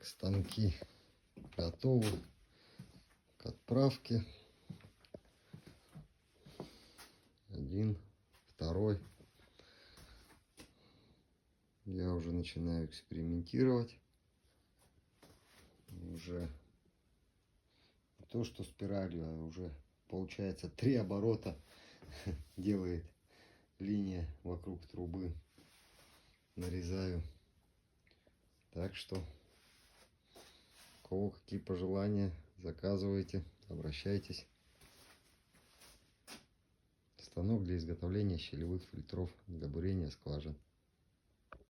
Так, станки готовы к отправке. Один, второй. Я уже начинаю экспериментировать. Уже не то что спиралью, а уже получается 3 оборота делает линия вокруг трубы. Нарезаю. Так что, у кого какие пожелания, заказывайте, обращайтесь. Станок для изготовления щелевых фильтров для бурения скважин.